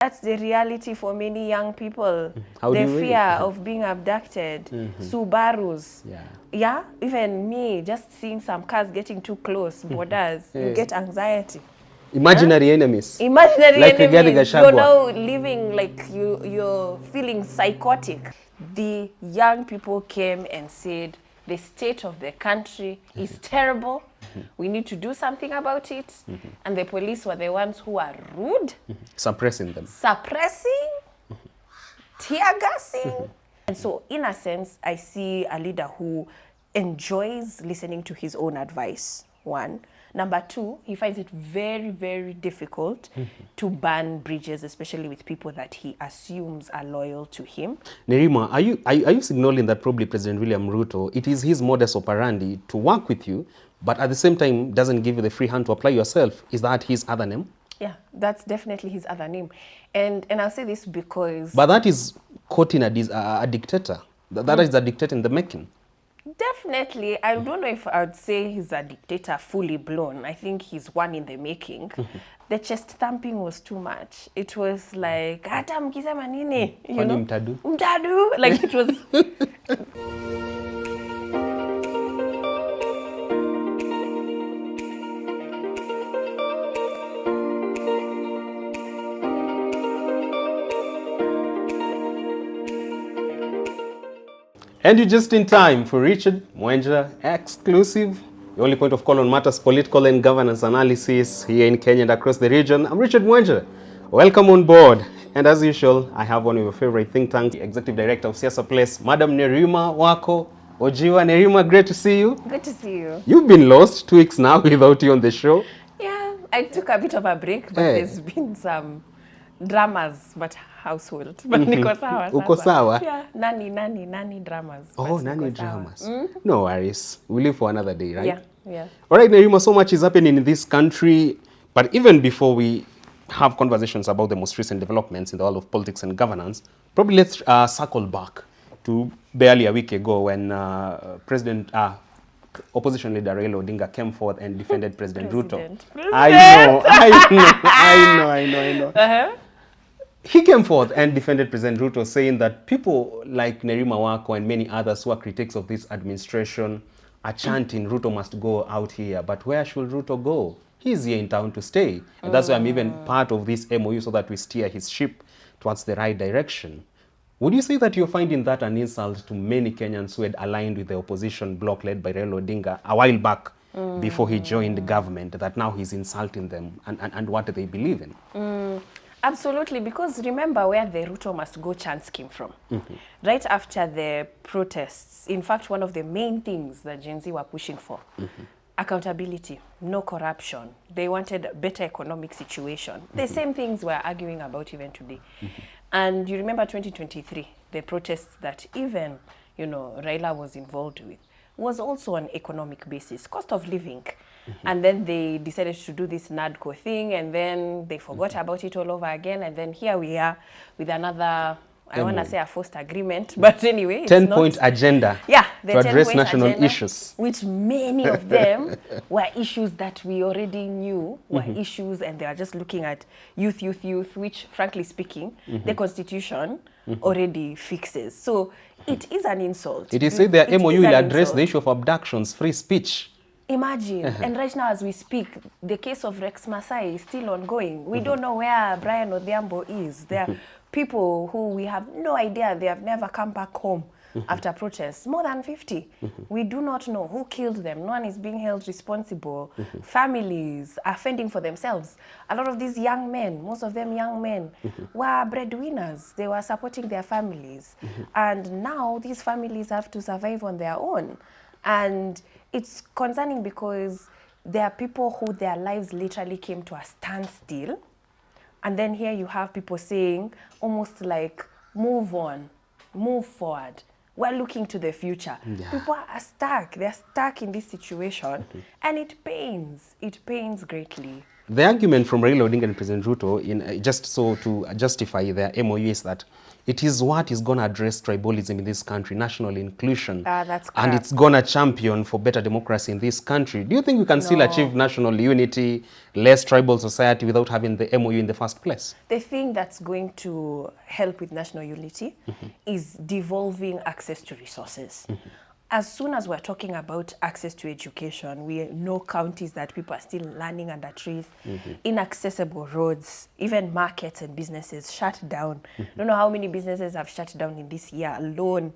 That's the reality for many young people. How the do you fear rate? of being abducted, Subarus. Yeah, even me, just seeing some cars getting too close, borders, you get anxiety. Imaginary enemies. Imaginary like enemies. Rigathi, You're Gachagua. now living like you're feeling psychotic. The young people came and said, the state of the country is terrible. We need to do something about it. And the police were the ones who are rude. Suppressing them. Suppressing, tear gassing. And so, in a sense, I see a leader who enjoys listening to his own advice, one. Number two, he finds it very, very difficult to burn bridges, especially with people that he assumes are loyal to him. Nerima, are you signaling that probably President William Ruto, it is his modus operandi to work with you, but at the same time doesn't give you the free hand to apply yourself? Is that his other name? Yeah, that's definitely his other name. And I'll say this because... But that is quoting a dictator. That is a dictator in the making. Definitely. I don't know if I would say he's a dictator fully blown. I think he's one in the making. The chest thumping was too much. It was like, hata mkisema nini? You know? Mtadu. Mtadu. Like it was... And you're just in time for Richard Mwenja exclusive, the only point of call on matters political and governance analysis here in Kenya and across the region. I'm Richard Mwenja. Welcome on board. And as usual, I have one of your favorite think tanks, the Executive Director of Siasa Place, Madam Nerima Wako Ojiwa. Nerima, great to see you. Good to see you. You've been lost 2 weeks now without you on the show. Yeah, I took a bit of a break, but there's been some dramas, but household. But niko sawa. Uko sawa? Yeah, nani dramas. Oh, nani dramas. No worries. We'll live for another day, right? Yeah. All right, Nerima, so much is happening in this country. But even before we have conversations about the most recent developments in the world of politics and governance, probably let's circle back to barely a week ago when opposition leader Raila Odinga came forth and defended President Ruto. I know. He came forth and defended President Ruto, saying that people like Nerima Wako and many others who are critics of this administration are chanting Ruto must go out here. But where should Ruto go? He's here in town to stay. And that's why I'm even part of this MOU, so that we steer his ship towards the right direction. Would you say that you're finding that an insult to many Kenyans who had aligned with the opposition bloc led by Raila Odinga a while back before he joined the government, that now he's insulting them and what they believe in? Absolutely, because remember where the Ruto must go chants came from. Right after the protests, in fact, one of the main things that Gen Z were pushing for, accountability, no corruption. They wanted a better economic situation. The same things we're arguing about even today. And you remember 2023, the protests that even, Raila was involved with, was also on economic basis, cost of living. And then they decided to do this NADCO thing, and then they forgot about it all over again. And then here we are with another, I want to say a forced agreement, but anyway, it's 10-point agenda the to address 10-point national agenda, issues. which many of them were issues that we already knew were issues, and they are just looking at youth, which, frankly speaking, the Constitution already fixes. So it is an insult. It is said their MOU will address the issue of abductions, free speech. Imagine, and right now as we speak, the case of Rex Masai is still ongoing. We don't know where Brian Odhiambo is. There are people who we have no idea, they have never come back home after protests. More than 50. We do not know who killed them. No one is being held responsible. Families are fending for themselves. A lot of these young men, most of them young men, were breadwinners. They were supporting their families. And now these families have to survive on their own. And it's concerning because there are people who their lives literally came to a standstill. And then here you have people saying, almost like, move on, move forward. We're looking to the future. People are stuck. They're stuck in this situation. And it pains. It pains greatly The argument from Raila Odinga and President Ruto, just so to justify their MOU, is that it is what is going to address tribalism in this country, national inclusion, That's and it's going to champion for better democracy in this country. Do you think we can still achieve national unity, less tribal society without having the MOU in the first place? The thing that's going to help with national unity is devolving access to resources. As soon as we're talking about access to education, we know counties that people are still learning under trees, inaccessible roads, even markets and businesses shut down. I don't know how many businesses have shut down in this year alone,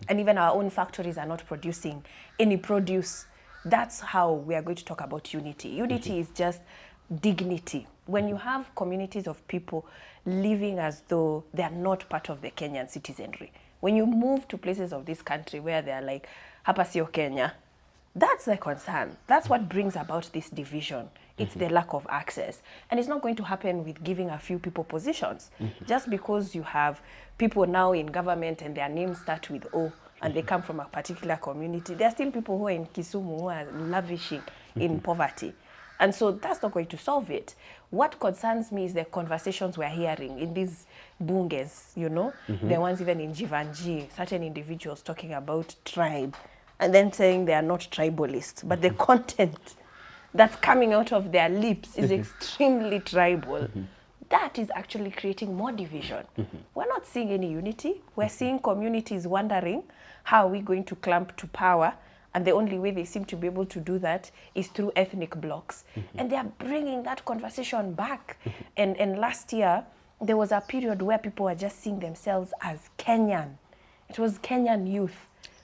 and even our own factories are not producing any produce. That's how we are going to talk about unity. Unity is just dignity. When you have communities of people living as though they are not part of the Kenyan citizenry, when you move to places of this country where they are like, hapa sio Kenya, that's the concern. That's what brings about this division. It's the lack of access. And it's not going to happen with giving a few people positions. Just because you have people now in government and their names start with O and they come from a particular community, there are still people who are in Kisumu who are lavishing in poverty. And so that's not going to solve it. What concerns me is the conversations we're hearing in these bunges, you know, the ones even in Jivanji, certain individuals talking about tribe and then saying they are not tribalists, but the content that's coming out of their lips is extremely tribal. That is actually creating more division. We're not seeing any unity. We're seeing communities wondering, how are we going to clamp to power? And the only way they seem to be able to do that is through ethnic blocs. And they are bringing that conversation back. And last year, there was a period where people were just seeing themselves as Kenyan. It was Kenyan youth.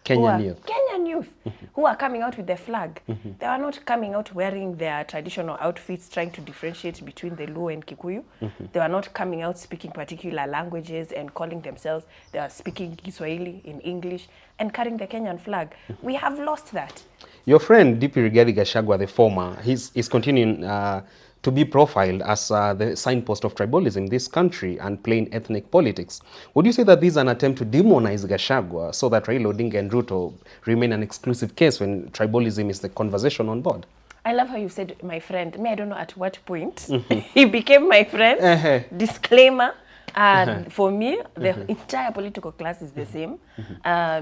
Kenyan youth who are coming out with the flag. They are not coming out wearing their traditional outfits, trying to differentiate between the Luo and Kikuyu. They are not coming out speaking particular languages and calling themselves, they are speaking Kiswahili in English and carrying the Kenyan flag. We have lost that. Your friend, DP Rigathi Gachagua, the former, he's continuing to be profiled as the signpost of tribalism in this country and playing ethnic politics. Would you say that this is an attempt to demonize Gachagua so that Raila Odinga and Ruto remain an exclusive case when tribalism is the conversation on board? I love how you said my friend. Me, I don't know at what point he became my friend. Disclaimer. And for me, the entire political class is the same.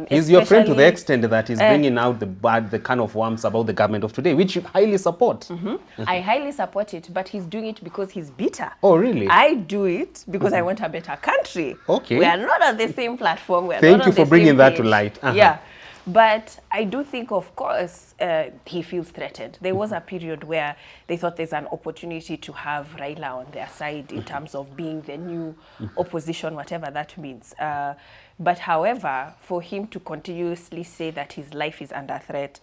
He's your friend to the extent that he's bringing out the kind of worms about the government of today, which you highly support. I highly support it, but he's doing it because he's bitter. Oh, really? I do it because I want a better country. Okay. We are not on the same platform. We are Thank not you on for the bringing same that page. to light. Yeah. But I do think, of course, he feels threatened. There was a period where they thought there's an opportunity to have Raila on their side in terms of being the new opposition, whatever that means. But however, for him to continuously say that his life is under threat,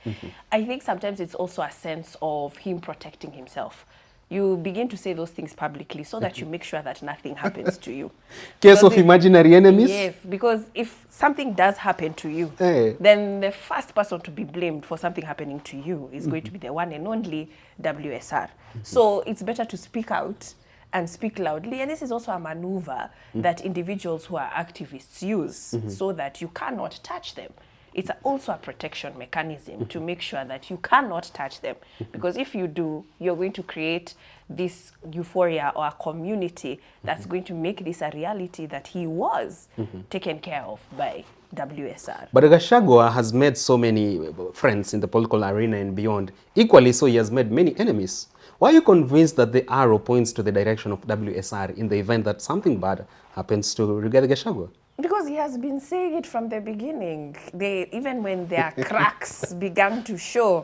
I think sometimes it's also a sense of him protecting himself. You begin to say those things publicly so that you make sure that nothing happens to you. Case of imaginary enemies? Yes, because if something does happen to you, then the first person to be blamed for something happening to you is going to be the one and only WSR. So it's better to speak out and speak loudly. And this is also a maneuver that individuals who are activists use so that you cannot touch them. It's also a protection mechanism to make sure that you cannot touch them. Because if you do, you're going to create this euphoria or a community that's going to make this a reality that he was taken care of by WSR. But Gachagua has made so many friends in the political arena and beyond. Equally so, he has made many enemies. Why are you convinced that the arrow points to the direction of WSR in the event that something bad happens to Rigathi Gachagua? Because he has been saying it from the beginning. Even when their cracks began to show,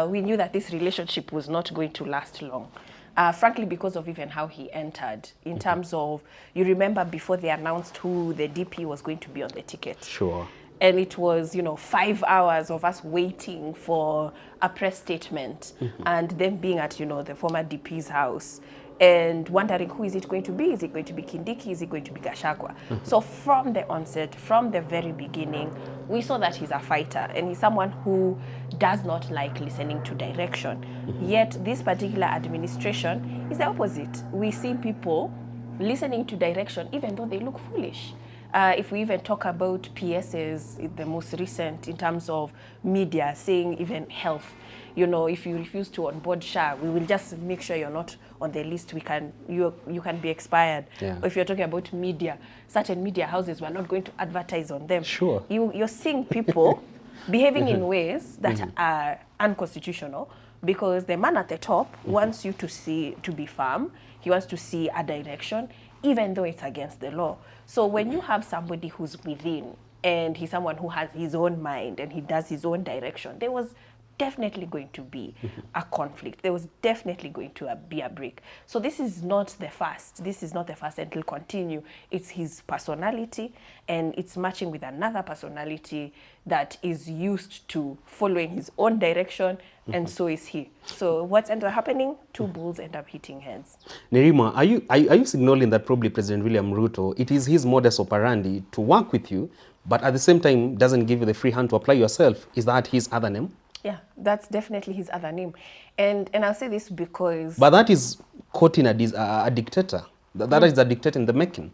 we knew that this relationship was not going to last long. Frankly, because of even how he entered, in terms of, you remember before they announced who the DP was going to be on the ticket. Sure. And it was, 5 hours of us waiting for a press statement and them being at, the former DP's house and wondering who is it going to be? Is it going to be Kindiki? Is it going to be Gachagua? So from the onset, from the very beginning, we saw that he's a fighter and he's someone who does not like listening to direction. Yet this particular administration is the opposite. We see people listening to direction even though they look foolish. If we even talk about PSs, the most recent in terms of media, saying even health, you know, if you refuse to onboard SHA, we will just make sure you're not on the list. You can be expired. Yeah. Or if you're talking about media, certain media houses, we're not going to advertise on them. Sure. You're seeing people behaving in ways that are unconstitutional, because the man at the top wants you to be firm. He wants to see a direction, even though it's against the law. So when you have somebody who's within, and he's someone who has his own mind and he does his own direction, there was definitely going to be a conflict. There was definitely going to be a break. So this is not the first. This is not the first, and it will continue. It's his personality, and it's matching with another personality that is used to following his own direction, and so is he. So what's ended up happening? Two bulls end up hitting heads. Nerima, are you signaling that probably President William Ruto, it is his modus operandi to work with you, but at the same time doesn't give you the free hand to apply yourself? Is that his other name? Yeah, that's definitely his other name. And I'll say this because... But that is quoting a dictator. That is a dictator in the making.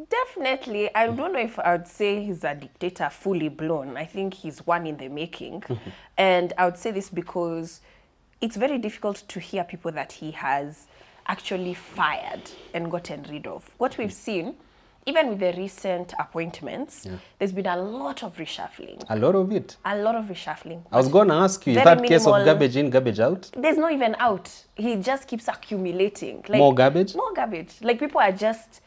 Definitely. I don't know if I would say he's a dictator fully blown. I think he's one in the making. And I would say this because it's very difficult to hear people that he has actually fired and gotten rid of. What we've seen, even with the recent appointments, there's been a lot of reshuffling. A lot of it. A lot of reshuffling. I was going to ask you, is that case of garbage in, garbage out? There's no even out. He just keeps accumulating. Like, more garbage? More garbage. Like, people are just,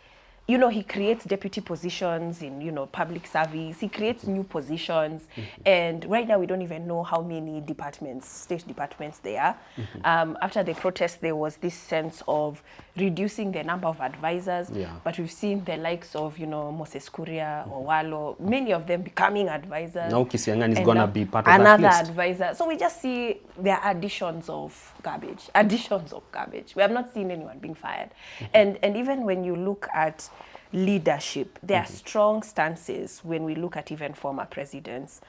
you know, he creates deputy positions in, you know, public service. He creates new positions. And right now, we don't even know how many departments, state departments there are. After the protest, there was this sense of reducing the number of advisors. But we've seen the likes of, you know, Moses Kuria or Walo, many of them becoming advisors. Now Kisiangan is going to be part of that another list. Advisor. So we just see there are additions of garbage. Additions of garbage. We have not seen anyone being fired. And even when you look at leadership, there are strong stances when we look at even former presidents.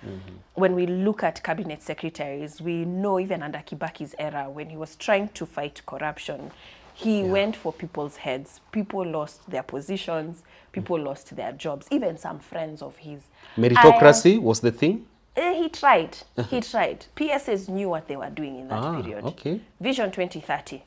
When we look at cabinet secretaries, we know even under Kibaki's era, when he was trying to fight corruption, he went for people's heads. People lost their positions. People lost their jobs. Even some friends of his. Meritocracy was the thing? He tried. He tried. PSs knew what they were doing in that period. Okay. Vision 2030,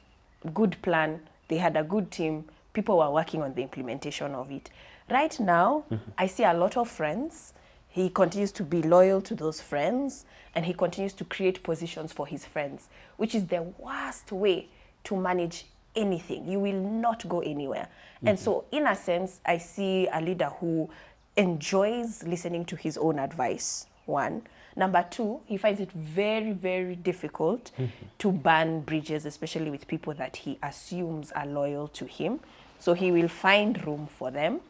good plan. They had a good team. People were working on the implementation of it. Right now, I see a lot of friends. He continues to be loyal to those friends, and he continues to create positions for his friends, which is the worst way to manage anything. You will not go anywhere. And so, in a sense, I see a leader who enjoys listening to his own advice, one. Number two, he finds it very, very difficult to burn bridges, especially with people that he assumes are loyal to him. So he will find room for them.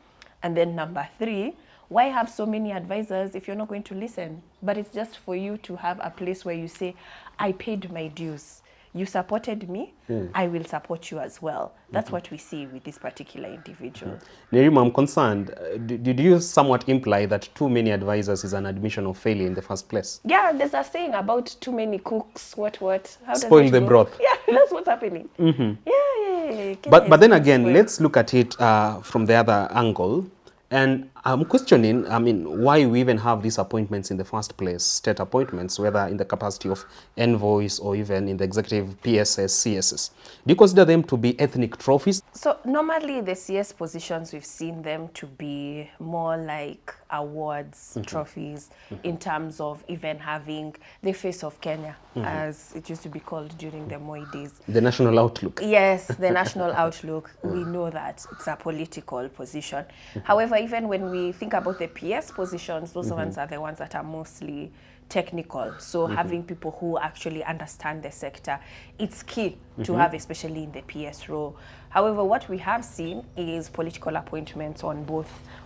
And then number three, why have so many advisors if you're not going to listen? But it's just for you to have a place where you say, I paid my dues. You supported me, I will support you as well. That's what we see with this particular individual. Nerima, I'm concerned. Did you somewhat imply that too many advisors is an admission of failure in the first place? Yeah, there's a saying about too many cooks, what? How does spoil it the go? broth. Yeah, that's what's happening. Yeah. But then again, let's look at it from the other angle. And I'm questioning, I mean, why we even have these appointments in the first place, state appointments, whether in the capacity of envoys or even in the executive PSS, CSS. Do you consider them to be ethnic trophies? So normally the CS positions, we've seen them to be more like awards, trophies, in terms of even having the face of Kenya, as it used to be called during the Moi days. The national outlook. Yes, the national outlook. We know that it's a political position. However, even when we think about the PS positions, those ones are the ones that are mostly technical. So having people who actually understand the sector, it's key to have, especially in the PS role. However, what we have seen is political appointments on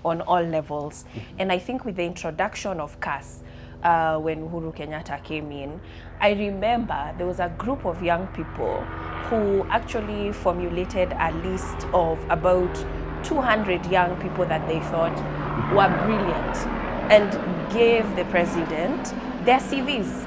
all levels. And I think with the introduction of CAS, when Uhuru Kenyatta came in, I remember there was a group of young people who actually formulated a list of about 200 young people that they thought were brilliant and gave the president their CVs.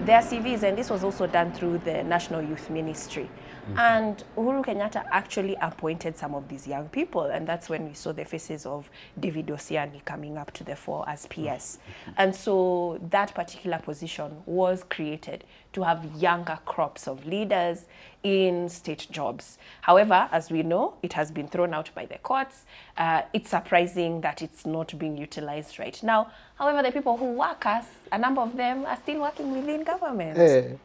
their CVs, and this was also done through the National Youth Ministry. And Uhuru Kenyatta actually appointed some of these young people, and that's when we saw the faces of David Osiani coming up to the fore as PS. And so that particular position was created to have younger crops of leaders in state jobs. However, as we know, it has been thrown out by the courts. It's surprising that it's not being utilized right now. However, the people who work us, a number of them are still working within government.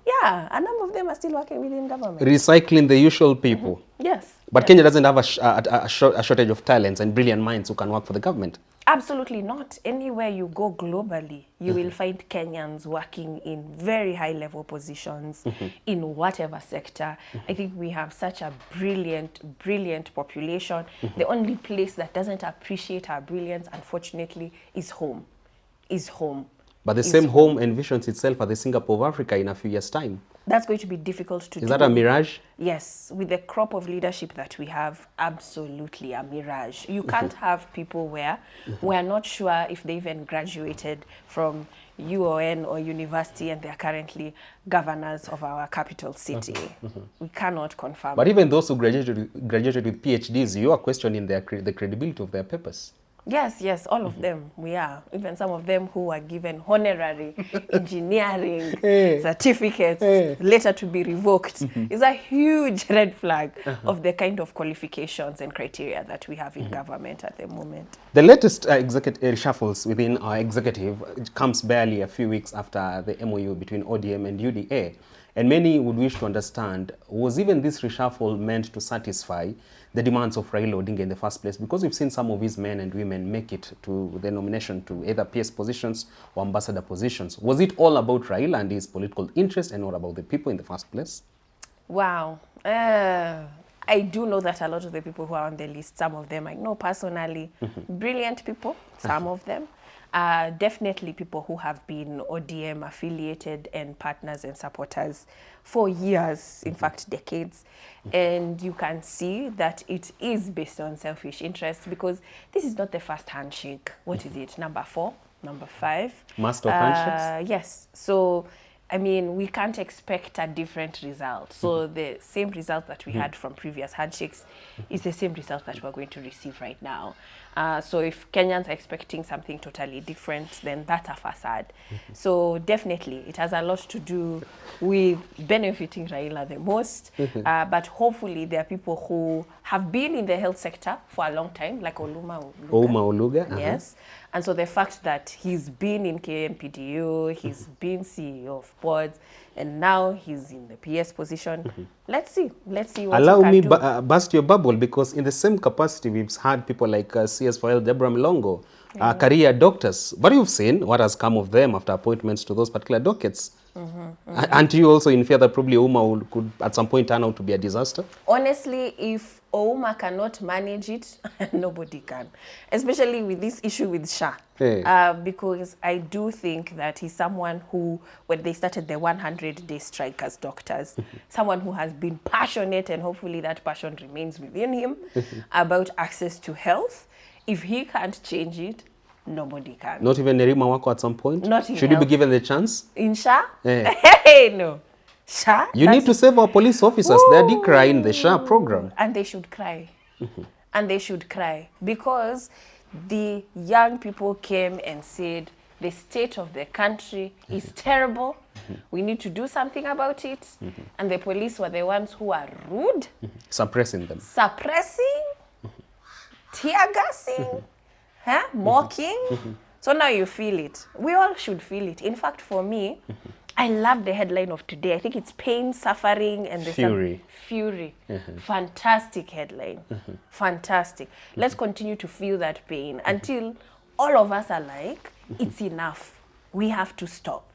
Yeah, a number of them are still working within government. Recycling the usual people. Yes. But yes. Kenya doesn't have a shortage of talents and brilliant minds who can work for the government. Absolutely not. Anywhere you go globally, you will find Kenyans working in very high-level positions in whatever sector. I think we have such a brilliant, brilliant population. The only place that doesn't appreciate our brilliance, unfortunately, is home. But the same home envisions itself as the Singapore of Africa in a few years' time. That's going to be difficult to do. Is that a mirage? Yes, with the crop of leadership that we have, absolutely a mirage. You can't have people where we're not sure if they even graduated from UON or university and they're currently governors of our capital city. We cannot confirm. But even those who graduated with PhDs, you are questioning the credibility of their papers. Yes, all of them, we are. Even some of them who are given honorary engineering certificates later to be revoked is a huge red flag of the kind of qualifications and criteria that we have in government at the moment. The latest reshuffles within our executive comes barely a few weeks after the MOU between ODM and UDA. And many would wish to understand, was even this reshuffle meant to satisfy the demands of Raila Odinga in the first place? Because we've seen some of his men and women make it to the nomination to either PS positions or ambassador positions. Was it all about Raila and his political interest and not about the people in the first place? Wow. I do know that a lot of the people who are on the list, some of them I know personally, brilliant people, some of them. Definitely people who have been ODM affiliated and partners and supporters for years, in fact decades. And you can see that it is based on selfish interest, because this is not the first handshake. What is it? Number 4? Number 5? Master of handshakes? Yes. So, I mean, we can't expect a different result. So the same result that we had from previous handshakes is the same result that we're going to receive right now. So if Kenyans are expecting something totally different, then that's a facade. So definitely, it has a lot to do with benefiting Raila the most. But hopefully, there are people who have been in the health sector for a long time, like Ouma Oluga. Yes. And so the fact that he's been in KMPDU, he's been CEO of boards, and now he's in the PS position. Let's see what Allow he can me do. Burst your bubble, because in the same capacity we've had people like CS Fael, Deborah Milongo, career doctors. But you've seen what has come of them after appointments to those particular dockets. Aren't you also in fear that probably Ouma could at some point turn out to be a disaster? Honestly, if Ouma cannot manage it, nobody can. Especially with this issue with Shah. Because I do think that he's someone who, when they started the 100-day strike as doctors, someone who has been passionate, and hopefully that passion remains within him, about access to health. If he can't change it, nobody can. Not even Nerima Wako at some point? Not in Should health. you be given the chance? In Shah? Hey, no. Shah? You need to save our police officers. They're decrying the Shah program. And they should cry. And they should cry. Because the young people came and said, the state of the country is terrible. We need to do something about it. And the police were the ones who are rude. Suppressing them. Suppressing. Tear gassing. Mocking. So now you feel it. We all should feel it. In fact, for me, I love the headline of today. I think it's pain, suffering, and the fury. Fury. Fantastic headline. Fantastic. Let's continue to feel that pain until all of us are like, it's enough. We have to stop.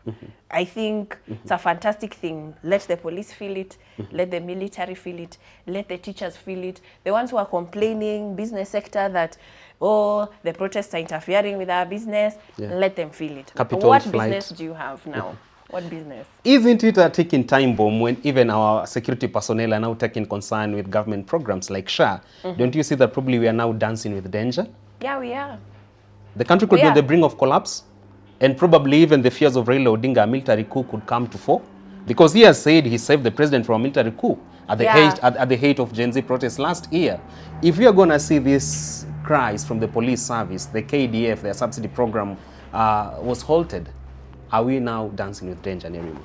I think it's a fantastic thing. Let the police feel it. Let the military feel it. Let the teachers feel it. The ones who are complaining, business sector, that, oh, the protests are interfering with our business, let them feel it. What business do you have now? What business? Isn't it a ticking time bomb when even our security personnel are now taking concern with government programs like SHA? Don't you see that probably we are now dancing with danger? Yeah, we are. The country could be on the brink of collapse? And probably even the fears of Raila Odinga, a military coup could come to fore. Because he has said he saved the president from a military coup at the, at the height of Gen Z protests last year. If we are going to see this cries from the police service, the KDF, their subsidy program was halted, are we now dancing with danger, Nerima?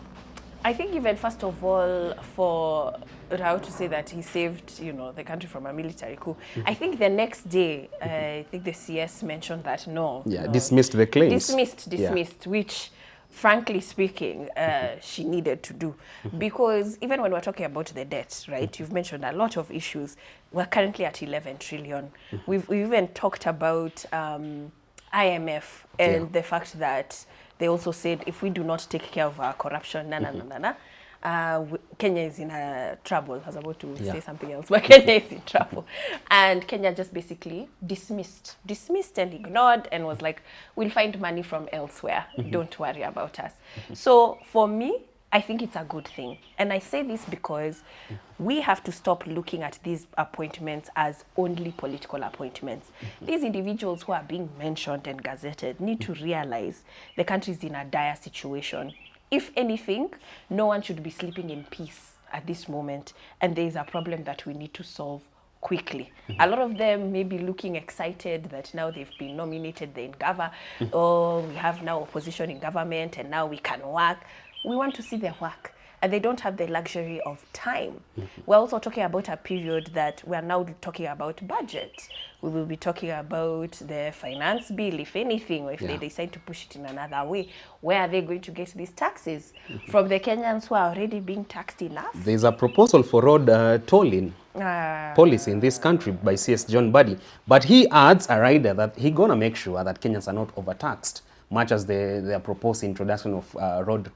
I think even first of all, for Rao to say that he saved, the country from a military coup, I think the next day, I think the CS mentioned that no. Dismissed the claims. Dismissed, which, frankly speaking, she needed to do. Because even when we're talking about the debt, right, you've mentioned a lot of issues. We're currently at 11 trillion. We've even talked about IMF and the fact that they also said if we do not take care of our corruption, Kenya is in trouble. I was about to say something else, but Kenya is in trouble. And Kenya just basically dismissed and ignored and was like, we'll find money from elsewhere. Don't worry about us. So for me, I think it's a good thing. And I say this because we have to stop looking at these appointments as only political appointments. These individuals who are being mentioned and gazetted need to realize the country is in a dire situation. If anything, no one should be sleeping in peace at this moment. And there is a problem that we need to solve quickly. A lot of them may be looking excited that now they've been nominated, they're in government, or we have now opposition in government and now we can work. We want to see their work, and they don't have the luxury of time. We're also talking about a period that we're now talking about budget. We will be talking about the finance bill, if anything, or if they decide to push it in another way. Where are they going to get these taxes? From the Kenyans who are already being taxed enough? There's a proposal for road tolling policy in this country by CS John Buddy, but he adds a rider that he's going to make sure that Kenyans are not overtaxed, much as they are proposing introduction of road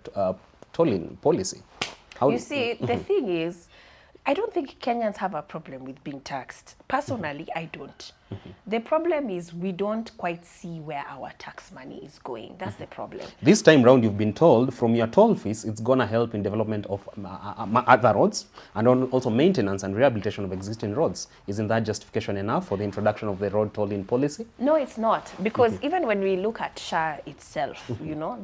tolling policy. You see, the thing is, I don't think Kenyans have a problem with being taxed. Personally, I don't. The problem is we don't quite see where our tax money is going. That's the problem. This time round, you've been told from your toll fees, it's going to help in development of other roads and also maintenance and rehabilitation of existing roads. Isn't that justification enough for the introduction of the road tolling policy? No, it's not. Because even when we look at SHA itself,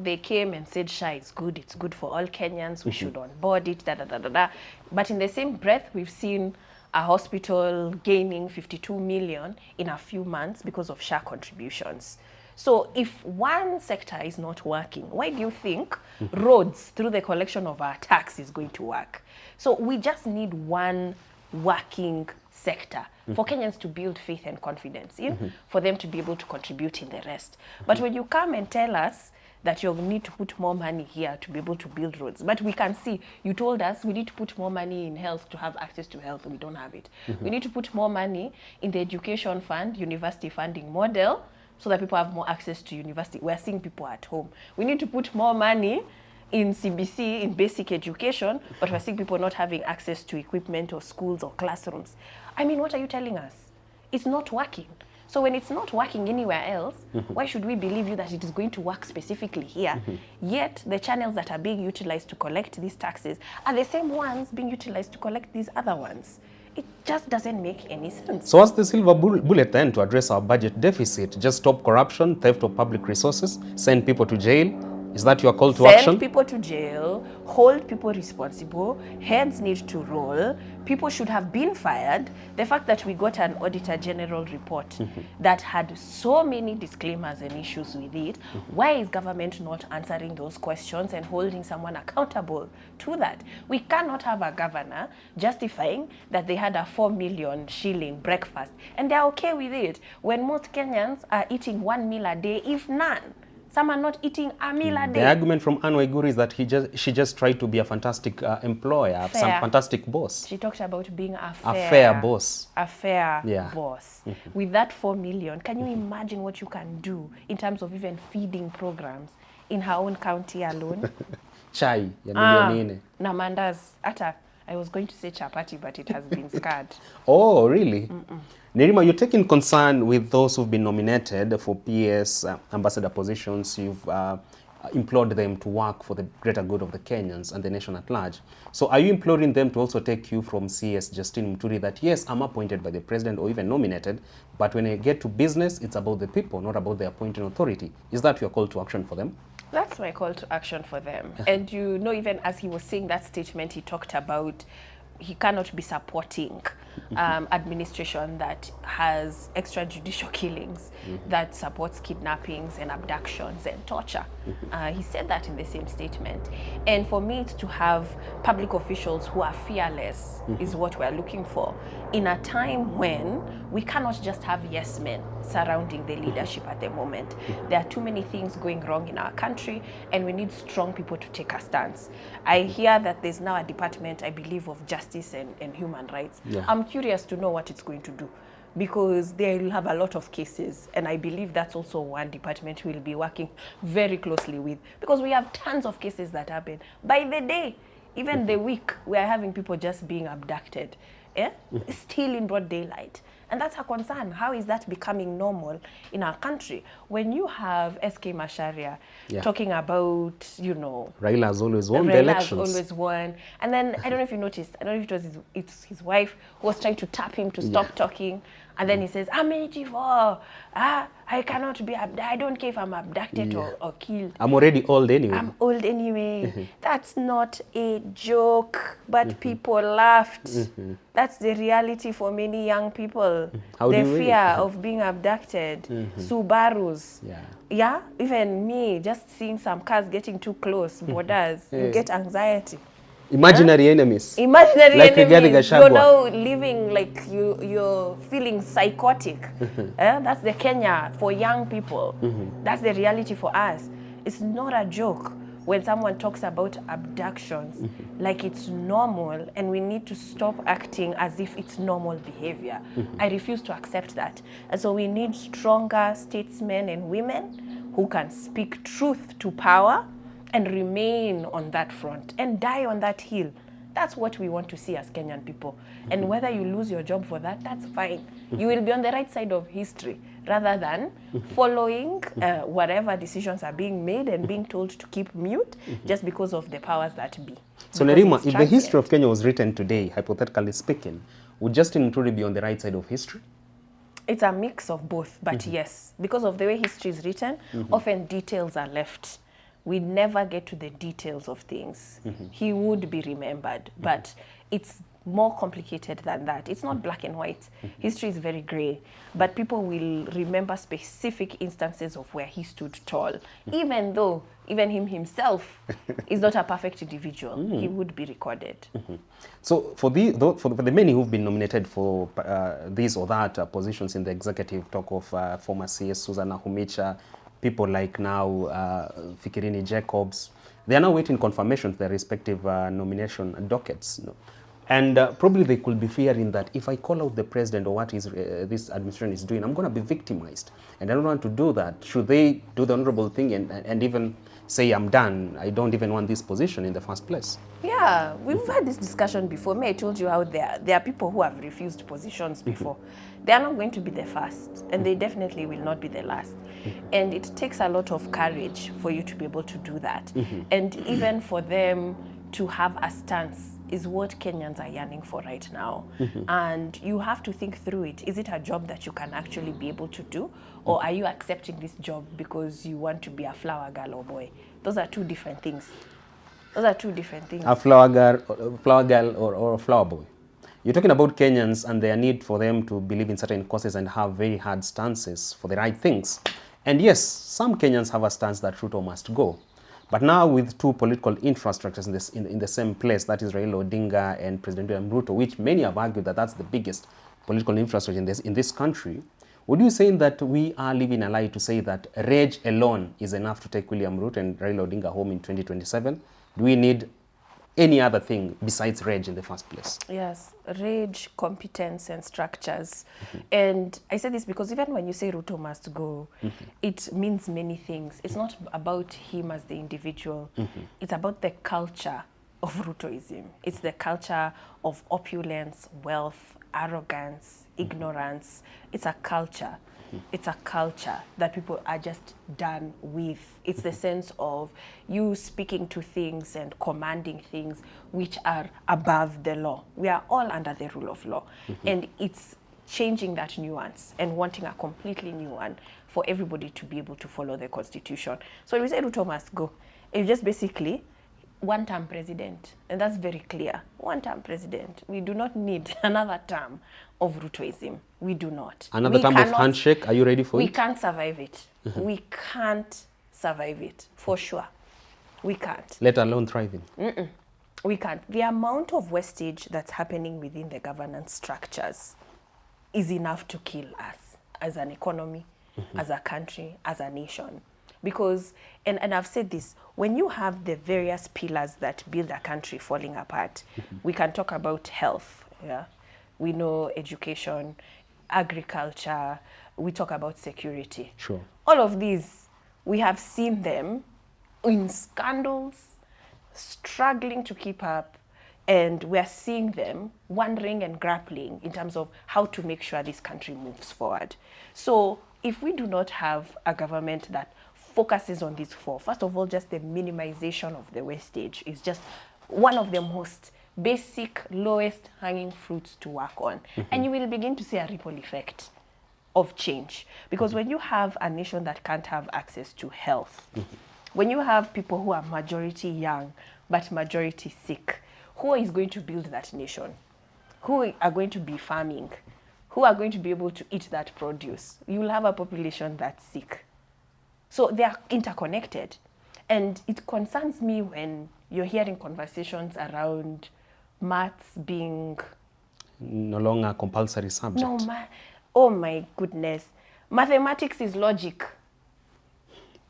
they came and said SHA is good. It's good for all Kenyans. We should onboard it, But in the same breath, we've seen a hospital gaining 52 million in a few months because of SHA contributions. So if one sector is not working, why do you think roads through the collection of our tax is going to work? So we just need one working sector for Kenyans to build faith and confidence in, for them to be able to contribute in the rest. But when you come and tell us that you need to put more money here to be able to build roads. But we can see, you told us we need to put more money in health to have access to health. We don't have it. We need to put more money in the education fund, university funding model, so that people have more access to university. We're seeing people at home. We need to put more money in CBC, in basic education, but we're seeing people not having access to equipment or schools or classrooms. I mean, what are you telling us? It's not working. So when it's not working anywhere else, why should we believe you that it is going to work specifically here? Yet the channels that are being utilized to collect these taxes are the same ones being utilized to collect these other ones. It just doesn't make any sense. So what's the silver bullet then to address our budget deficit? Just stop corruption, theft of public resources, send people to jail? Is that your call to action? Send people to jail, hold people responsible, heads need to roll, people should have been fired. The fact that we got an Auditor General report that had so many disclaimers and issues with it, why is government not answering those questions and holding someone accountable to that? We cannot have a governor justifying that they had a 4 million shilling breakfast and they're okay with it when most Kenyans are eating 1 meal a day, if none. Some are not eating a meal a day. The argument from Anne Waiguru is that she just tried to be a fantastic employer, some fantastic boss. She talked about being a fair boss. A fair boss. With that 4 million, can you imagine what you can do in terms of even feeding programs in her own county alone? Chai, ya milioni nne. Na mandas. I was going to say chapati, but it has been scarred. Oh, really? Nerima, you're taking concern with those who've been nominated for PS ambassador positions. You've implored them to work for the greater good of the Kenyans and the nation at large. So are you imploring them to also take cue from CS Justine Muturi that, yes, I'm appointed by the president or even nominated, but when I get to business, it's about the people, not about the appointing authority. Is that your call to action for them? That's my call to action for them. And you know, even as he was saying that statement, he talked about he cannot be supporting administration that has extrajudicial killings, that supports kidnappings and abductions and torture. He said that in the same statement. And for me, it's to have public officials who are fearless is what we're looking for in a time when we cannot just have yes men surrounding the leadership at the moment. There are too many things going wrong in our country, and we need strong people to take a stance. I hear that there's now a department, I believe, of justice and human rights. I'm curious to know what it's going to do, because they will have a lot of cases, and I believe that's also one department we'll be working very closely with, because we have tons of cases that happen by the day, even the week. We are having people just being abducted, still in broad daylight. And that's a concern. How is that becoming normal in our country? When you have SK Macharia talking about, you know, Raila has always won the elections. Raila has always won. And then, I don't know if you noticed, I don't know if it was his wife who was trying to tap him to stop talking. And then he says, I'm 84. I cannot be abducted. I don't care if I'm abducted or killed. I'm already old anyway. I'm old anyway. That's not a joke, but people laughed. That's the reality for many young people. The fear of being abducted. Subarus. Yeah, even me, just seeing some cars getting too close, borders, you get anxiety. Imaginary enemies. Imaginary like enemies. Gachagua. You're now living like you're feeling psychotic. That's the Kenya for young people. That's the reality for us. It's not a joke when someone talks about abductions like it's normal, and we need to stop acting as if it's normal behavior. I refuse to accept that. And so we need stronger statesmen and women who can speak truth to power and remain on that front and die on that hill. That's what we want to see as Kenyan people. And whether you lose your job for that, that's fine. You will be on the right side of history rather than following whatever decisions are being made and being told to keep mute just because of the powers that be. So Nerima, if the history of Kenya was written today, hypothetically speaking, would Justin Muturi be on the right side of history? It's a mix of both, but yes, because of the way history is written, often details are left. We never get to the details of things. He would be remembered, but it's more complicated than that. It's not black and white. History is very gray, but people will remember specific instances of where he stood tall, even though even himself is not a perfect individual. He would be recorded. So for the many who've been nominated for this or that positions in the executive, talk of former CS Susanna Humicha, people like now Fikirini Jacobs, they are now waiting confirmation to their respective nomination dockets. And probably they could be fearing that if I call out the president or what this administration is doing, I'm going to be victimized. And I don't want to do that. Should they do the honorable thing and even say, I'm done, I don't even want this position in the first place? Yeah, we've had this discussion before. I told you how there are people who have refused positions before. They are not going to be the first, and they definitely will not be the last. And it takes a lot of courage for you to be able to do that. And even for them to have a stance is what Kenyans are yearning for right now. And you have to think through it. Is it a job that you can actually be able to do? Or are you accepting this job because you want to be a flower girl or boy? Those are two different things. Those are two different things. A flower girl or a flower boy. You're talking about Kenyans and their need for them to believe in certain causes and have very hard stances for the right things. And yes, some Kenyans have a stance that Ruto must go. But now with two political infrastructures in the same place, that is Raila Odinga and President William Ruto, which many have argued that that's the biggest political infrastructure in this country, would you say that we are living a lie to say that rage alone is enough to take William Ruto and Raila Odinga home in 2027? Do we need any other thing besides rage in the first place? Yes, rage, competence, and structures. And I say this because even when you say Ruto must go, it means many things. It's not about him as the individual. It's about the culture of Rutoism. It's the culture of opulence, wealth, arrogance, ignorance. It's a culture. It's a culture that people are just done with. It's the sense of you speaking to things and commanding things which are above the law. We are all under the rule of law. And it's changing that nuance and wanting a completely new one for everybody to be able to follow the constitution. So when we say Ruto must go, it's just basically one-term president, and that's very clear. One-term president. We do not need another term of Rutoism. We do not. Another term of handshake. Are you ready for it? We can't survive it. We can't survive it, for sure. We can't. Let alone thriving. We can't. The amount of wastage that's happening within the governance structures is enough to kill us as an economy, as a country, as a nation. Because, and I've said this, when you have the various pillars that build a country falling apart, we can talk about health, yeah? We know education, agriculture, we talk about security. Sure. All of these, we have seen them in scandals, struggling to keep up, and we're seeing them wondering and grappling in terms of how to make sure this country moves forward. So if we do not have a government that focuses on these four, first of all, just the minimization of the wastage is just one of the most basic, lowest hanging fruits to work on. And you will begin to see a ripple effect of change. Because when you have a nation that can't have access to health, when you have people who are majority young but majority sick, who is going to build that nation? Who are going to be farming? Who are going to be able to eat that produce? You will have a population that's sick. So they are interconnected. And it concerns me when you're hearing conversations around maths being no longer a compulsory subject. No, oh my goodness. Mathematics is logic.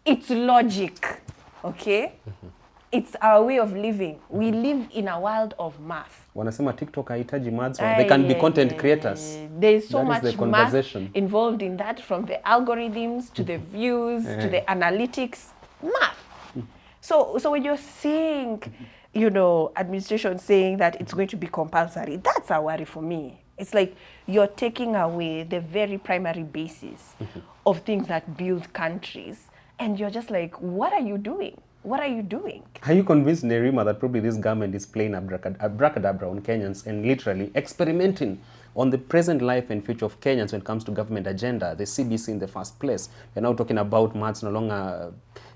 It's logic, okay? It's our way of living. We live in a world of math. Wanasema TikTok haitaji maths. They can be content creators. There's so much math involved in that, from the algorithms to the views to the analytics. Math. So when you're seeing, you know, administration saying that it's going to be compulsory, that's a worry for me. It's like you're taking away the very primary basis of things that build countries, and you're just like, what are you doing? What are you doing? Are you convinced, Nerima, that probably this government is playing abracadabra on Kenyans and literally experimenting on the present life and future of Kenyans when it comes to government agenda, the CBC in the first place? We're now talking about maths no longer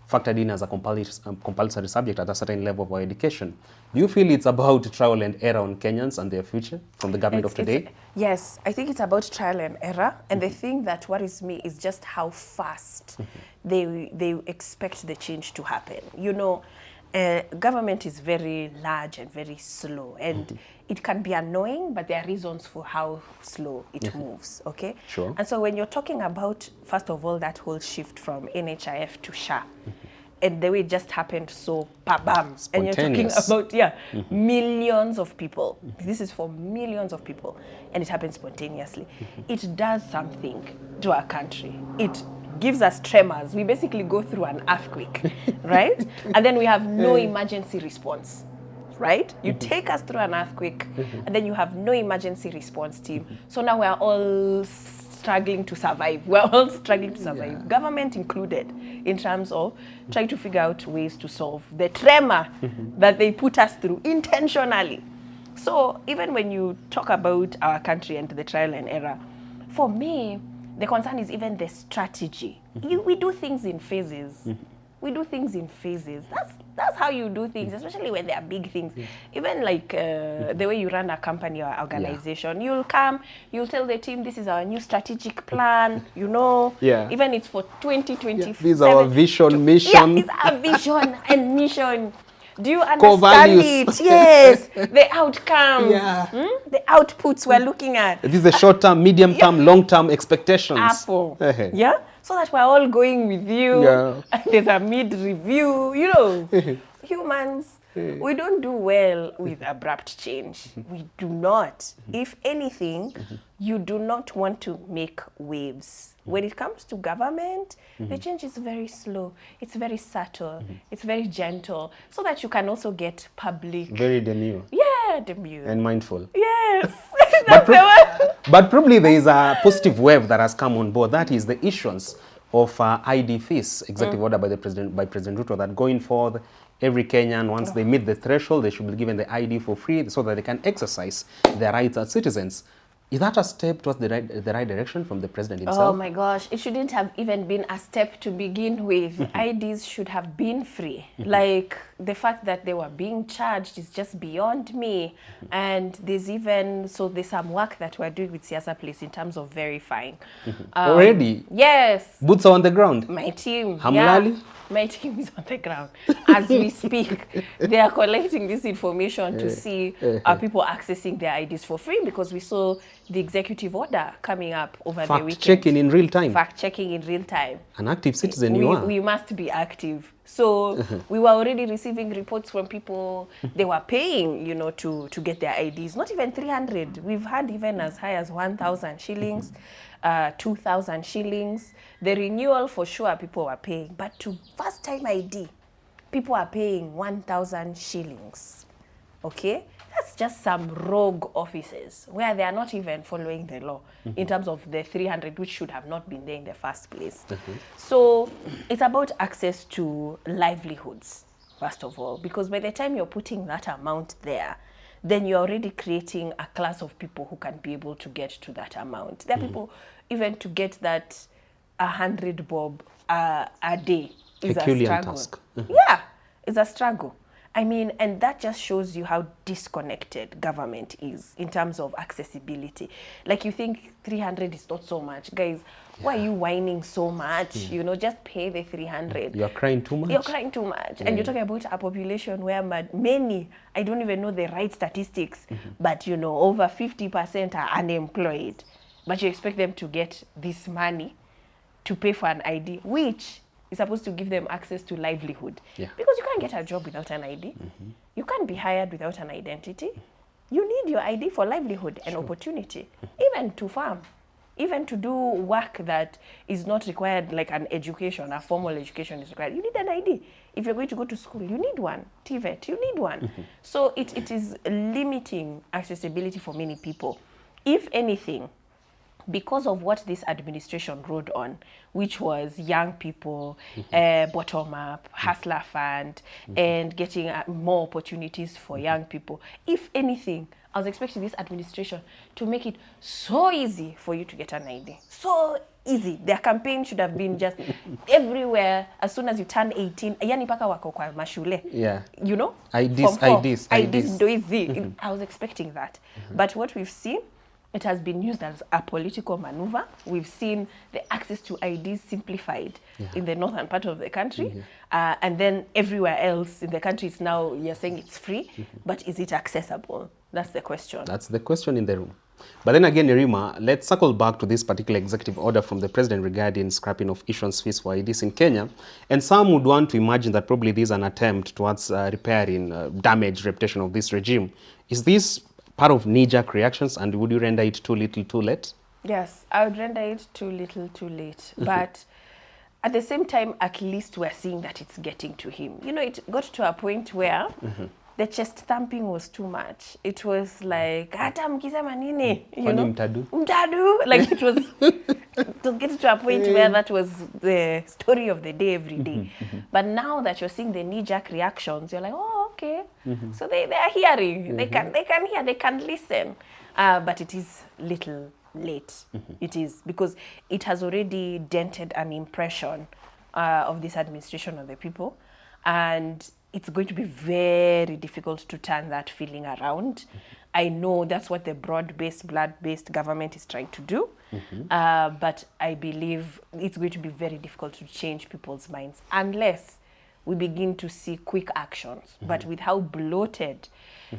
factored in as a compulsory subject at a certain level of our education. Do you feel it's about trial and error on Kenyans and their future from the government of today? Yes, I think it's about trial and error. And the thing that worries me is just how fast they expect the change to happen. You know, government is very large and very slow, and it can be annoying, but there are reasons for how slow it moves, okay? Sure. And so when you're talking about, first of all, that whole shift from NHIF to SHA, and the way it just happened so bam, and you're talking about, millions of people. This is for millions of people, and it happens spontaneously. It does something to our country. It gives us tremors. We basically go through an earthquake, right? And then we have no emergency response, right? You take us through an earthquake, and then you have no emergency response team. So now we're all struggling to survive. We're all struggling to survive, government included, in terms of trying to figure out ways to solve the tremor that they put us through intentionally. So even when you talk about our country and the trial and error, for me, the concern is even the strategy. We do things in phases. We do things in phases. That's how you do things, especially when they are big things. Even like the way you run a company or organization, you'll come, you'll tell the team, this is our new strategic plan, you know. Even it's for 2027. This is our vision, mission. It's our vision and mission. Do you understand it? Yes. The outcomes, the outputs we're looking at. This is the short-term, medium-term, long-term expectations. So that we're all going with you. And there's a mid-review. You know, humans, we don't do well with abrupt change. We do not. If anything, you do not want to make waves. When it comes to government, the change is very slow. It's very subtle. It's very gentle, so that you can also get public. Very demure. Yeah, demure. And mindful. Yes. But probably there is a positive wave that has come on board. That is the issuance of ID fees, executive order by President Ruto, that going forward, every Kenyan, once they meet the threshold, they should be given the ID for free so that they can exercise their rights as citizens. Is that a step towards the right direction from the president himself? Oh my gosh, it shouldn't have even been a step to begin with. IDs should have been free. Like, the fact that they were being charged is just beyond me. And there's some work that we're doing with Siasa Place in terms of verifying. Already? Yes. Boots are on the ground? My team. Hamlali? Yeah. My team is on the ground as we speak. They are collecting this information to see are people accessing their IDs for free, because we saw the executive order coming up over the weekend. Fact-checking in real time. Fact-checking in real time. An active citizen you are. We must be active. So we were already receiving reports from people, they were paying, to get their IDs. Not even 300. We've had even as high as 1,000 shillings, 2,000 shillings. The renewal, for sure, people were paying. But to first-time ID, people are paying 1,000 shillings. Okay? That's just some rogue offices where they are not even following the law in terms of the 300, which should have not been there in the first place. So it's about access to livelihoods, first of all, because by the time you're putting that amount there, then you're already creating a class of people who can be able to get to that amount. There are people, even to get that 100 bob a day is a struggle. Task. Yeah, it's a struggle. I mean, and that just shows you how disconnected government is in terms of accessibility. Like, you think 300 is not so much. Guys, why are you whining so much? Just pay the 300. You're crying too much. You're crying too much. And you're talking about a population where many, I don't even know the right statistics, but, over 50% are unemployed. But you expect them to get this money to pay for an ID, which is supposed to give them access to livelihood. Yeah. Because you can't get a job without an ID. You can't be hired without an identity. You need your ID for livelihood and opportunity, even to farm, even to do work that is not required, like an education, a formal education is required. You need an ID. If you're going to go to school, you need one. TVET, you need one. So it is limiting accessibility for many people. If anything, because of what this administration rode on, which was young people, bottom up, hustler fund, and getting more opportunities for young people. If anything, I was expecting this administration to make it so easy for you to get an ID. So easy. Their campaign should have been just everywhere as soon as you turn 18. Yani paka wako kwa mashule. Yeah. IDs do easy. I was expecting that. But what we've seen, it has been used as a political maneuver. We've seen the access to IDs simplified in the northern part of the country. And then everywhere else in the country, it's now, you're saying it's free, but is it accessible? That's the question. That's the question in the room. But then again, Nerima, let's circle back to this particular executive order from the president regarding scrapping of issuance fees for IDs in Kenya. And some would want to imagine that probably this is an attempt towards repairing damaged reputation of this regime. Is this part of knee-jerk reactions, and would you render it too little, too late? Yes, I would render it too little, too late. But at the same time, at least we're seeing that it's getting to him. It got to a point where the chest thumping was too much. It was like, hata mkisema nini, mtadu. Like, it was getting to a point where that was the story of the day every day. But now that you're seeing the knee-jerk reactions, you're like, oh, okay. So they are hearing. They can hear, they can listen. But it is little late. It is, because it has already dented an impression of this administration on the people. And it's going to be very difficult to turn that feeling around. I know that's what the broad-based, blood-based government is trying to do. But I believe it's going to be very difficult to change people's minds unless we begin to see quick actions. But with how bloated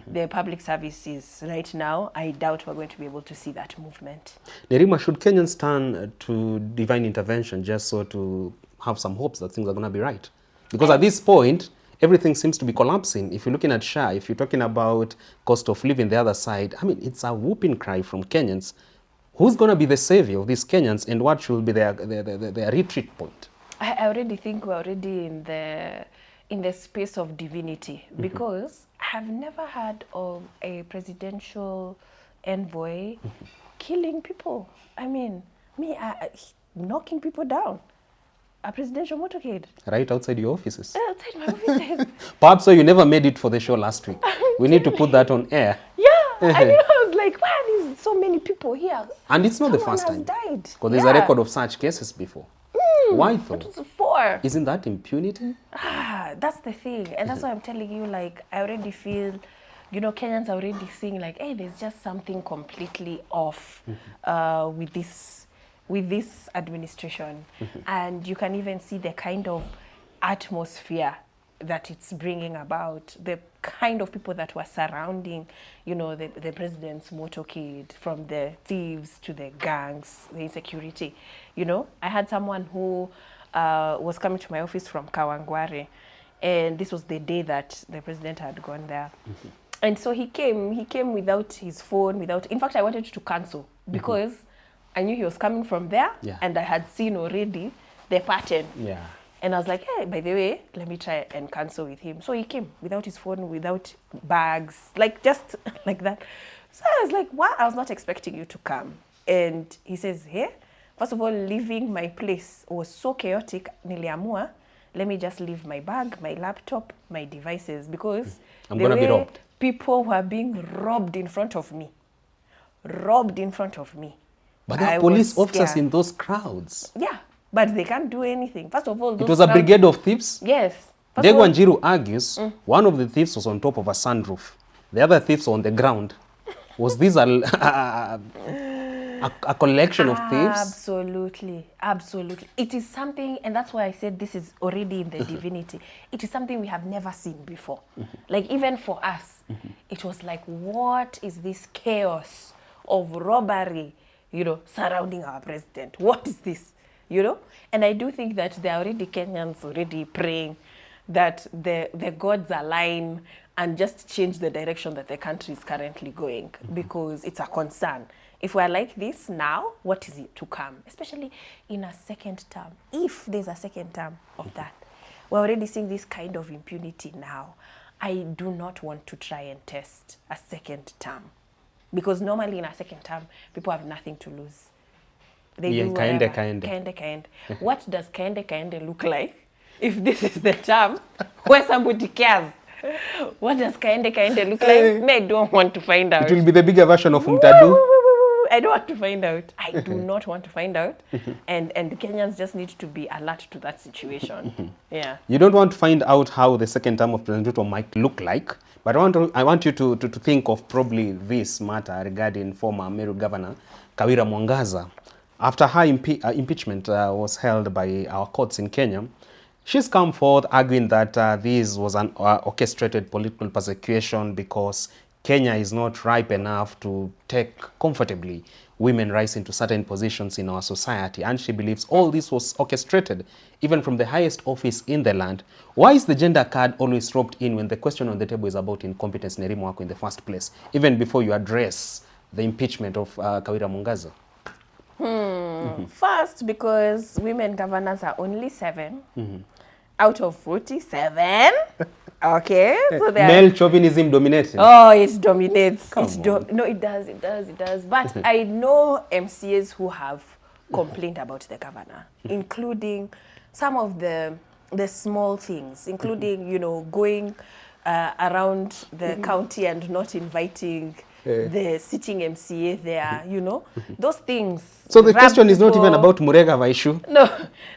the public service is right now, I doubt we're going to be able to see that movement. Nerima, should Kenyans turn to divine intervention just so to have some hopes that things are going to be right? Because at this point, everything seems to be collapsing. If you're looking at SHA, if you're talking about cost of living the other side, I mean, it's a whooping cry from Kenyans. Who's going to be the savior of these Kenyans, and what should be their retreat point? I already think we're already in the space of divinity, because I have never heard of a presidential envoy killing people. I mean, knocking people down. A presidential motorcade. Right outside your offices. Outside my offices. Perhaps so you never made it for the show last week. We need to put that on air. Yeah, I mean, I was like, wow, there's so many people here. And it's not the first time. Died. Because there's a record of such cases before. Why though? What was it for? Isn't that impunity? That's the thing. And that's why I'm telling you, like, I already feel, you know, Kenyans are already seeing like, hey, there's just something completely off with this administration. And you can even see the kind of atmosphere that it's bringing about, the kind of people that were surrounding, you know, the president's motorcade, from the thieves to the gangs, the insecurity. You know, I had someone who was coming to my office from Kawangware, and this was the day that the president had gone there. And so he came without his phone, in fact, I wanted to cancel because I knew he was coming from there, and I had seen already the pattern. Yeah. And I was like, hey, by the way, let me try and cancel with him. So he came without his phone, without bags, like just like that. So I was like, what? I was not expecting you to come. And he says, hey, first of all, leaving my place was so chaotic, niliamua, let me just leave my bag, my laptop, my devices, because I'm going to be robbed. People were being robbed in front of me. Robbed in front of me. But there are police officers in those crowds. Yeah, but they can't do anything. First of all, it was a brigade of thieves? Yes. Degwanjiru argues one of the thieves was on top of a sunroof. The other thieves were on the ground. Was this a collection of thieves? Absolutely, absolutely. It is something, and that's why I said this is already in the divinity. It is something we have never seen before. Like, even for us, it was like, what is this chaos of robbery, you know, surrounding our president? What is this, you know? And I do think that there are already Kenyans already praying that the gods align and just change the direction that the country is currently going, because it's a concern. If we're like this now, what is it to come? Especially in a second term. If there's a second term of that. We're already seeing this kind of impunity now. I do not want to try and test a second term. Because normally in a second term, people have nothing to lose. They do whatever. Kaende. What does kaende look like if this is the term where somebody cares? What does kaende look like? I don't want to find out. It will be the bigger version of Mutadu. I don't want to find out. I do not want to find out. And Kenyans just need to be alert to that situation. Yeah. You don't want to find out how the second term of President Ruto might look like, but I want you to think of probably this matter regarding former Meru Governor Kawira Mwangaza. After her impeachment was held by our courts in Kenya, she's come forth arguing that this was an orchestrated political persecution because Kenya is not ripe enough to take comfortably women rise into certain positions in our society. And she believes all this was orchestrated, even from the highest office in the land. Why is the gender card always roped in when the question on the table is about incompetence in Wako in the first place, even before you address the impeachment of Kawira Mwangaza? First, because women governors are only 7 out of 47. Okay, so male chauvinism dominates. Oh, it dominates. No, it does. But I know MCAs who have complained about the governor, including some of the small things, including, you know, going around the county and not inviting the sitting MCA there, you know, those things. So the question is not even about Murega Vaishu. No,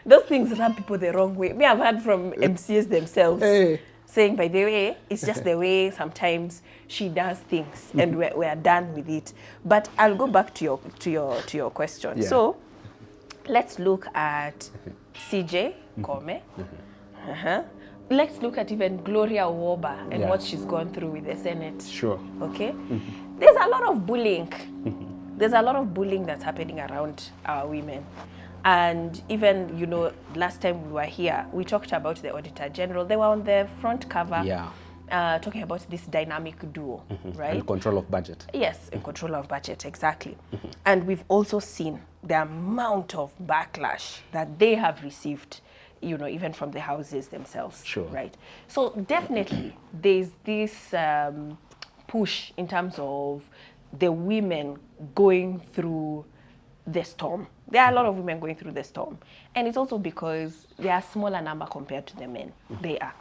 those things rub people the wrong way. I've heard from MCAs themselves saying, by the way, it's just the way sometimes she does things, and we're done with it. But I'll go back to your question. Yeah. So let's look at CJ Kome. Let's look at even Gloria Woba and what she's gone through with the Senate. Sure. Okay? There's a lot of bullying. There's a lot of bullying that's happening around our women. And even, you know, last time we were here, we talked about the Auditor General. They were on the front cover talking about this dynamic duo, right? And control of budget. Yes, and control of budget, exactly. And we've also seen the amount of backlash that they have received, you know, even from the houses themselves. Sure. Right? So definitely there's this push in terms of the women going through the storm. There are a lot of women going through the storm. And it's also because they are a smaller number compared to the men. They are.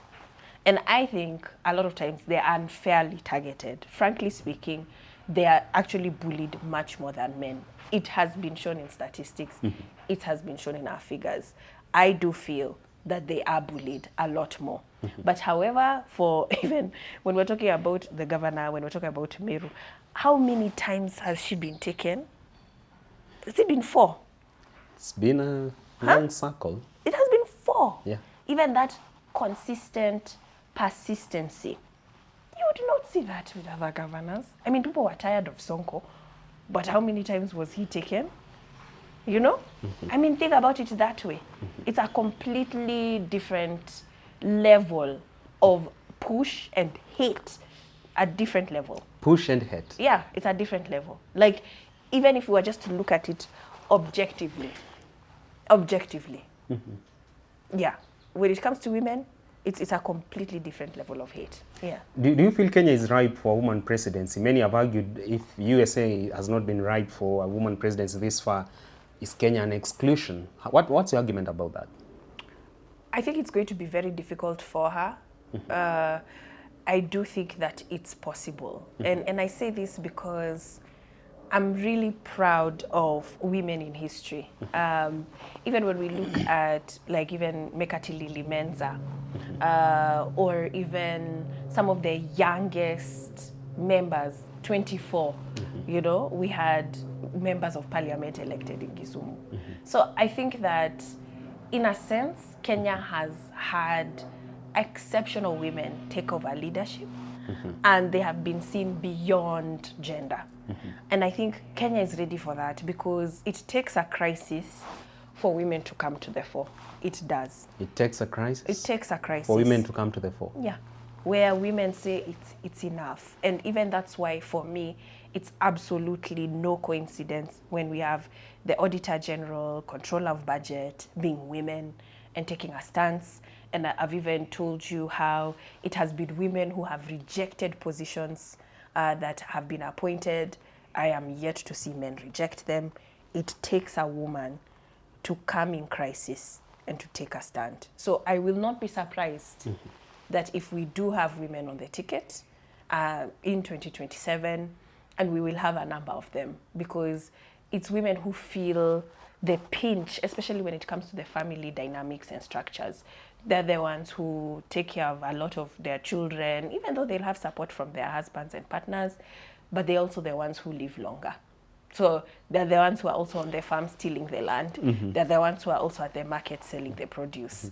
And I think a lot of times they're unfairly targeted. Frankly speaking, they are actually bullied much more than men. It has been shown in statistics. It has been shown in our figures. I do feel that they are bullied a lot more. But however, for even when we're talking about the governor, when we're talking about Meru, how many times has she been taken? Has it been 4? It's been a long circle. It has been 4. Yeah. Even that consistent persistency. You would not see that with other governors. I mean, people were tired of Sonko, but how many times was he taken? You know? I mean, think about it that way. It's a completely different level of push and hate, a different level. Push and hate. Yeah, it's a different level. Like, even if we were just to look at it objectively, yeah, when it comes to women, it's a completely different level of hate. Yeah. Do you feel Kenya is ripe for a woman presidency? Many have argued if USA has not been ripe for a woman presidency this far, is Kenya an exclusion? What's your argument about that? I think it's going to be very difficult for her. I do think that it's possible. And I say this because I'm really proud of women in history. Even when we look at, like, even Mekatilili Menza, or even some of the youngest members, 24, you know, we had members of parliament elected in Kisumu. So I think that, in a sense, Kenya has had exceptional women take over leadership, and they have been seen beyond gender. And I think Kenya is ready for that, because it takes a crisis for women to come to the fore. It does. It takes a crisis? It takes a crisis. For women to come to the fore? Yeah. Where women say it's enough. And even that's why, for me, it's absolutely no coincidence when we have the Auditor General, Controller of Budget being women and taking a stance. And I've even told you how it has been women who have rejected positions that have been appointed. I am yet to see men reject them. It takes a woman to come in crisis and to take a stand. So I will not be surprised that if we do have women on the ticket in 2027, and we will have a number of them, because it's women who feel the pinch, especially when it comes to the family dynamics and structures. They're the ones who take care of a lot of their children, even though they'll have support from their husbands and partners, but they're also the ones who live longer. So they're the ones who are also on the farm stealing the land. They're the ones who are also at the market selling the produce.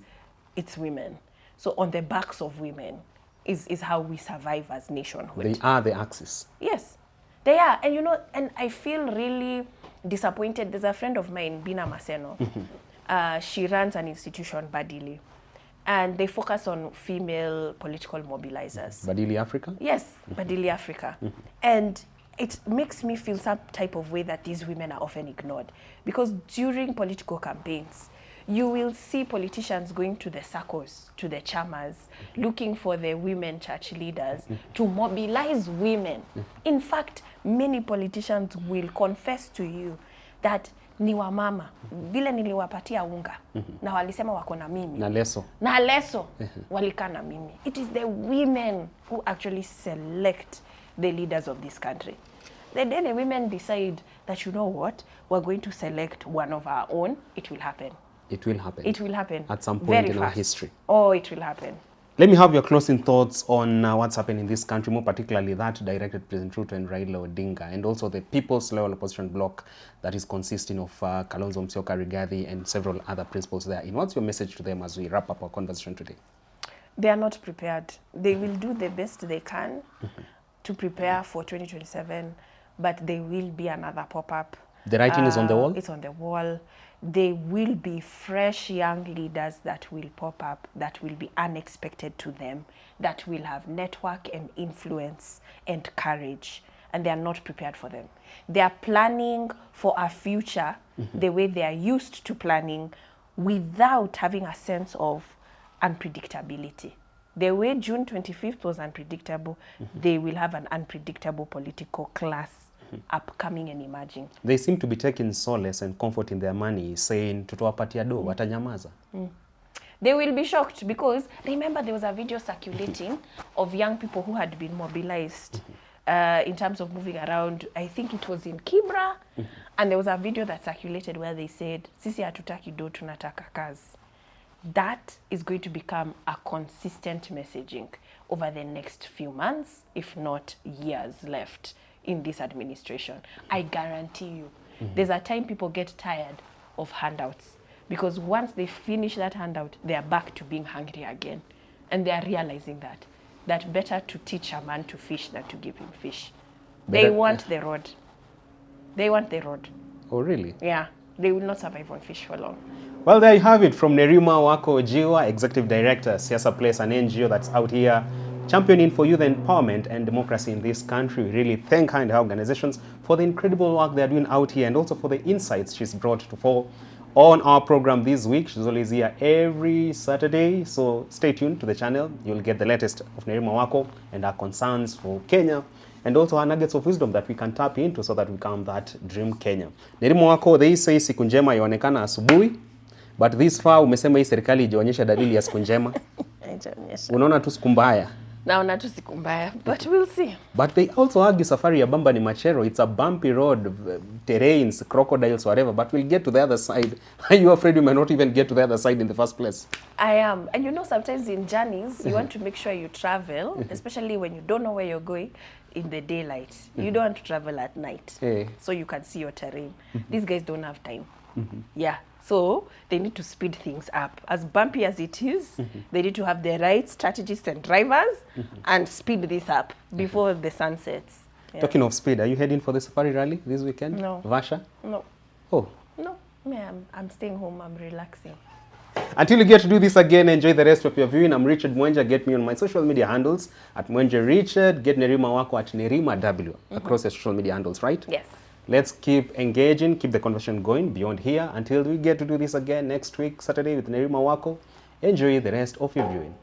It's women. So on the backs of women is how we survive as nationhood. They are the axis. Yes, they are. And you know, and I feel really disappointed. There's a friend of mine, Bina Maseno. She runs an institution, Badili, and they focus on female political mobilizers. Badili Africa? Yes, Badili Africa. And it makes me feel some type of way that these women are often ignored. Because during political campaigns, you will see politicians going to the circles, to the chamas, looking for the women church leaders to mobilize women. In fact, many politicians will confess to you that ni wamama, vile niliwapatia unga, na walisema wako na mimi. Na leso, walika na mimi. It is the women who actually select the leaders of this country. The day the women decide that, you know what, we're going to select one of our own, it will happen. It will happen. It will happen. At some point in our history. Oh, it will happen. Let me have your closing thoughts on what's happening in this country, more particularly that directed President Ruto and Raila Odinga, and also the People's Level Opposition Bloc that is consisting of Kalonzo Musyoka, Rigathi, and several other principals there. And what's your message to them as we wrap up our conversation today? They are not prepared. They will do the best they can to prepare for 2027, but there will be another pop-up. The writing is on the wall? It's on the wall. There will be fresh young leaders that will pop up, that will be unexpected to them, that will have network and influence and courage, and they are not prepared for them. They are planning for a future the way they are used to planning, without having a sense of unpredictability. The way June 25th was unpredictable, they will have an unpredictable political class upcoming and emerging. They seem to be taking solace and comfort in their money, saying tutawapatia do, watanyamaza. They will be shocked because remember there was a video circulating of young people who had been mobilized in terms of moving around. I think it was in Kibra, and there was a video that circulated where they said, "Sisi hatutaki do, tunataka kazi." That is going to become a consistent messaging over the next few months, if not years left in this administration. I guarantee you, there's a time people get tired of handouts, because once they finish that handout, they are back to being hungry again. And they are realizing that better to teach a man to fish than to give him fish. They want the road. They want the road. Oh, really? Yeah. They will not survive on fish for long. Well, there you have it from Nerima Wako Jiwa, Executive Director, Siasa Place, an NGO that's out here championing for youth empowerment and democracy in this country. We really thank her and her organizations for the incredible work they're doing out here, and also for the insights she's brought to fall on our program this week. She's always here every Saturday, so stay tuned to the channel. You'll get the latest of Nerima Wako and her concerns for Kenya, and also her nuggets of wisdom that we can tap into so that we become that dream Kenya. Nerima Wako, they say siku njema yaonekana asubuhi, but this far umesema hii serikali ijaonyesha dalili ya siku njema. Unaona tu siku mbaya. Naona tu siku mbaya, but we'll see. But they also argue safari ya Bamba ni Machero. It's a bumpy road, terrains, crocodiles, whatever, but we'll get to the other side. Are you afraid we might not even get to the other side in the first place? I am. And you know, sometimes in journeys, you want to make sure you travel, especially when you don't know where you're going, in the daylight. You don't want to travel at night, so you can see your terrain. These guys don't have time. Yeah. So they need to speed things up. As bumpy as it is, they need to have the right strategists and drivers and speed this up before the sun sets. Yeah. Talking of speed, are you heading for the safari rally this weekend? No. Vasha? No. Oh. No. Yeah, I'm staying home. I'm relaxing. Until you get to do this again, enjoy the rest of your viewing. I'm Richard Mwenja. Get me on my social media handles at Mwenja Richard. Get Nerima Wako at Nerima W across your social media handles, right? Yes. Let's keep engaging, keep the conversation going beyond here until we get to do this again next week, Saturday, with Nerima Wako. Enjoy the rest of your viewing.